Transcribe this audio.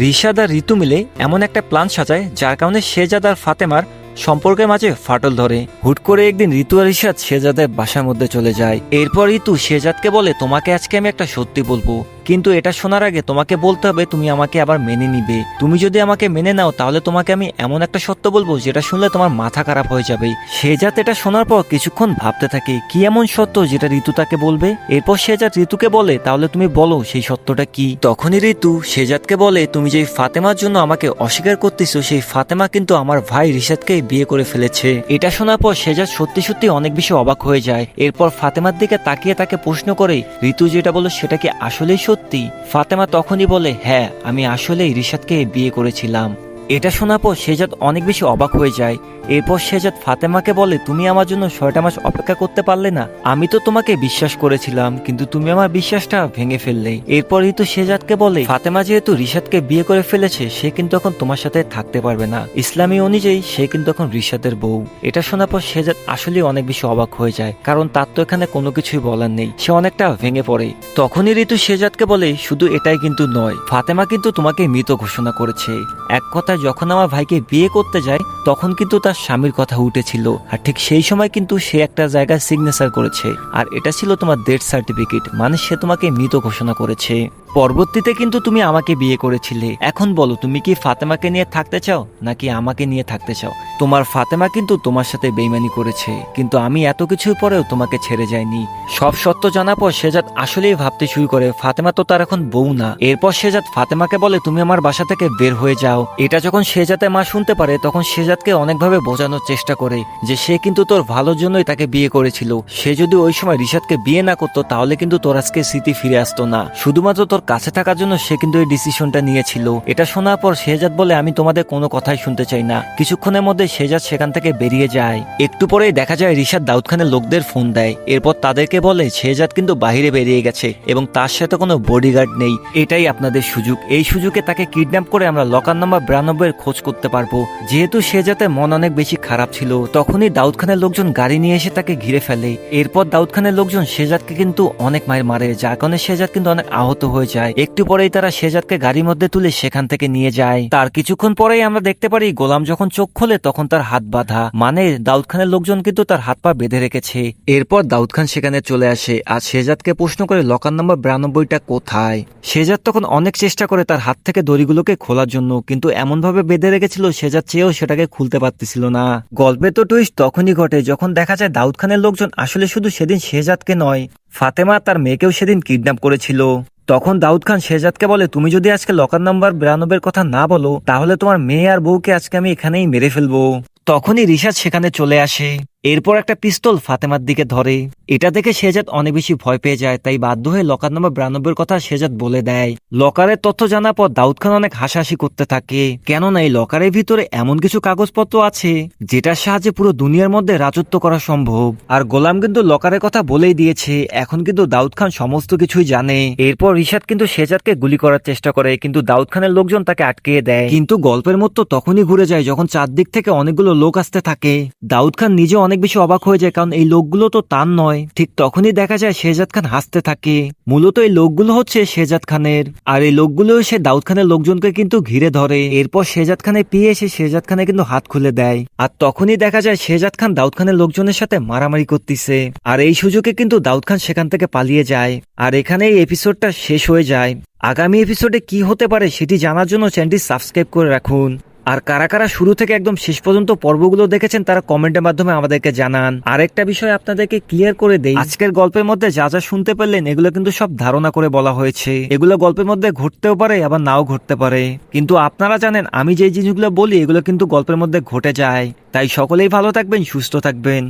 রিশাদ আর ঋতু মিলে এমন একটা প্ল্যান সাজায় যার কারণে শেহজাদ আর ফাতেমার সম্পর্কের মাঝে ফাটল ধরে। হুট করে একদিন ঋতু আর রিশাদ শেহজাদের বাসার মধ্যে চলে যায়। এরপর ঋতু শেহজাদকে বলে, তোমাকে আজকে আমি একটা সত্যি বলবো, কিন্তু এটা শোনার আগে তোমাকে বলতে হবে তুমি আমাকে আবার মেনে নিবে। তুমি যদি আমাকে মেনে নাও তাহলে তোমাকে আমি এমন একটা সত্য বলবো যেটা শুনলে তোমার মাথা খারাপ হয়ে যাবে। শেহজাদ এটা শোনার পর কিছুক্ষণ ভাবতে থাকে কি এমন সত্য যেটা ঋতু তাকে বলবে। এরপর শেহজাদ ঋতুকে বলে, তাহলে তুমি বলো সেই সত্যটা কি। তখনই ঋতু শেহজাদকে বলে, তুমি যেই ফাতেমার জন্য আমাকে অস্বীকার করতেছো সেই ফাতেমা কিন্তু আমার ভাই রিশাদকে বিয়ে করে ফেলেছে। এটা শোনার পর শেহজাদ সত্যি সত্যি অনেক বেশি অবাক হয়ে যায়। এরপর ফাতেমার দিকে তাকিয়ে তাকে প্রশ্ন করে, ঋতু যেটা বলো সেটা কি আসলেই সত্যি? ফাতেমা তখনই বলে, হ্যাঁ আমি আসলেই রিশাদকে বিয়ে করেছিলাম। এটা শোনার পর শেহজাদ অনেক বেশি অবাক হয়ে যায়। এরপর শেহজাদ ফাতেমাকে বলে, তুমি আমার জন্য 6টা মাস অপেক্ষা করতে পারলে না? আমি তো তোমাকে বিশ্বাস করেছিলাম কিন্তু তুমি আমার বিশ্বাসটা ভেঙে ফেললে। এরপর ঋতু শেহজাদকে বলে, ফাতেমা যেহেতু রিশাদকে বিয়ে করে ফেলেছে সে কিন্তু এখন তোমার সাথে থাকতে পারবে না। ইসলামী অনুযায়ী সে কিন্তু এখন রিশাদের বউ। এটা শোনার পর শেহজাদ আসলে অনেক বেশি অবাক হয়ে যায়, কারণ তার তো এখানে কোনো কিছুই বলার নেই। সে অনেকটা ভেঙে পড়ে। তখনই ঋতু শেহজাদকে বলে, শুধু এটাই কিন্তু নয়, ফাতেমা কিন্তু তোমাকে মৃত ঘোষণা করেছে। এক কথায় যখন আমার ভাইকে বিয়ে করতে যায় তখন কিন্তু তার স্বামীর কথা উঠেছিল, আর ঠিক সেই সময় কিন্তু সে একটা জায়গায় সিগনেচার করেছে, আর এটা ছিল তোমার ডেথ সার্টিফিকেট, মানে সে তোমাকে মৃত ঘোষণা করেছে। পরবর্তীতে কিন্তু তুমি আমাকে বিয়ে করেছিলে। এখন বলো তুমি কি ফাতেমাকে নিয়ে থাকতে চাও নাকি আমাকে নিয়ে থাকতে চাও? তোমার ফাতেমা কিন্তু তোমার সাথে বেইমানি করেছে, কিন্তু আমি এত কিছুর পরেও তোমাকে ছেড়ে যাইনি। সব সত্য জানার পর শেহজাদ আসলেই ভাবতে শুরু করে ফাতেমা তো তার এখন বউ না। এরপর শেহজাদ ফাতেমাকে বলে, তুমি আমার বাসা থেকে বের হয়ে যাও। এটা যখন শেহজাদের মা শুনতে পারে তখন শেহজাদকে অনেকভাবে বোঝানোর চেষ্টা করে যে সে কিন্তু তোর ভালোর জন্যই তাকে বিয়ে করেছিল। সে যদি ওই সময় রিশাদকে বিয়ে না করতো তাহলে কিন্তু তোর আজকে স্মৃতি ফিরে আসতো না। শুধুমাত্র তোর কাছে থাকার জন্য সে কিন্তু এই ডিসিশনটা নিয়েছিল। এটা শোনার পর শেহজাদ বলে, আমি তোমাদের কোনো কথাই শুনতে চাই না। কিছুক্ষণের মধ্যে শেহজাদ সেখান থেকে বেরিয়ে যায়। একটু পরেই দেখা যায় রিশাদ দাউদ খানের লোকদের ফোন দেয়। এরপর তাদেরকে বলে শেহজাদ কিন্তু বাহিরে বেরিয়ে গেছে এবং তার সাথে কোনো বডিগার্ড নেই। এটাই আপনাদের সুযোগ। এই সুযোগে তাকে কিডন্যাপ করে আমরা লকার নাম্বার 92 এর খোঁজ করতে পারবো। যেহেতু শেহজাদের মন অনেক বেশি খারাপ ছিল তখনই দাউদ খানের লোকজন গাড়ি নিয়ে এসে তাকে ঘিরে ফেলে। এরপর দাউদ খানের লোকজন শেহজাদকে কিন্তু অনেক মায়ের মারে, যার কারণে শেহজাদ কিন্তু অনেক আহত হয়ে যায়। একটু পরেই তারা শেহজাদকে গাড়ির মধ্যে তুলে সেখান থেকে নিয়ে যায়। তার কিছুক্ষণ পরেই আমরা দেখতে পারি গোলাম যখন চোখ খোলে তখন তার হাত বাঁধা, মানে দাউদ খানের লোকজন কিন্তু তার হাত পা বেঁধে রেখেছে। এরপর দাউদ খান সেখানে চলে আসে আর শেহজাদকে প্রশ্ন করে লকার নাম্বার 92টা কোথায়। শেহজাদ তখন অনেক চেষ্টা করে তার হাত থেকে দড়িগুলোকে খোলার জন্য, কিন্তু এমন ভাবে বেঁধে রেখেছিল শেহজাদ চেয়েও সেটাকে খুলতে পারতেছিল না। গল্পে তো টুইস্ট তখনই ঘটে যখন দেখা যায় দাউদ খানের লোকজন আসলে শুধু সেদিন শেহজাদকে নয়, ফাতেমা তার মেয়েকেও সেদিন কিডন্যাপ করেছিল। তখন দাউদ খান শেহজাদকে বলে, তুমি যদি আজকে লকার নাম্বার 92 এর কথা না বলো তাহলে তোমার মেয়ে আর বউকে আজকে আমি এখানেই মেরে ফেলবো। তখনই রিশাদ সেখানে চলে আসে। এরপর একটা পিস্তল ফাতেমার দিকে ধরে। এটা দেখে শেহজাদ অনেক বেশি ভয় পেয়ে যায়, তাই বাধ্য হয়ে লকার নাম্বার 92 এর কথা শেহজাদ বলে দেয়। লকারের তথ্য জানার পর দাউদ খান অনেক হাসাহাসি করতে থাকে, কেননা এই লকারের ভিতরে এমন কিছু কাগজপত্র আছে যেটার সাহায্যে পুরো দুনিয়ার মধ্যে রাজত্ব করা সম্ভব। আর গোলাম কিন্তু লকারের কথা বলেই দিয়েছে, এখন কিন্তু দাউদ খান সমস্ত কিছুই জানে। এরপর রিশাদ কিন্তু শেহজাদকে গুলি করার চেষ্টা করে, কিন্তু দাউদ খানের লোকজন তাকে আটকিয়ে দেয়। কিন্তু গল্পের মতো তখনই ঘুরে যায় যখন চারদিক থেকে অনেকগুলো লোক আসতে থাকে। দাউদ খান নিজে অনেক বেশি অবাক হয়ে যায়, কারণ এই লোকগুলো তো তার নয়। ঠিক তখনই দেখা যায় শেহজাদ খান হাসতে থাকে। মূলত এই লোকগুলো হচ্ছে শেহজাদ খানের, আর এই লোকগুলো এসে দাউদ খানের লোকজনকে কিন্তু ঘিরে ধরে। এরপর শেহজাদ খানের পিয়ে এসে শেহজাদ খানের কিন্তু হাত খুলে দেয়, আর তখনই দেখা যায় শেহজাদ খান দাউদ খানের লোকজনের সাথে মারামারি করতেছে। আর এই সুযোগে কিন্তু দাউদ খান সেখান থেকে পালিয়ে যায়। আর এখানে এই এপিসোডটা শেষ হয়ে যায়। আগামী এপিসোডে কি হতে পারে সেটি জানার জন্য চ্যানেলটি সাবস্ক্রাইব করে রাখুন। আর কারা কারা শুরু থেকে একদম শেষ পর্যন্ত পর্বগুলো দেখেছেন তারা কমেন্টের মাধ্যমে আমাদেরকে জানান। আরেকটা বিষয় আপনাদেরকে ক্লিয়ার করে দেই, আজকের গল্পের মধ্যে যা যা শুনতে পারলেন এগুলো কিন্তু সব ধারণা করে বলা হয়েছে। এগুলো গল্পের মধ্যে ঘটতেও পারে আবার নাও ঘটতে পারে, কিন্তু আপনারা জানেন আমি যে জিনিসগুলো বলি এগুলো কিন্তু গল্পের মধ্যে ঘটে যায়। তাই সকলেই ভালো থাকবেন, সুস্থ থাকবেন।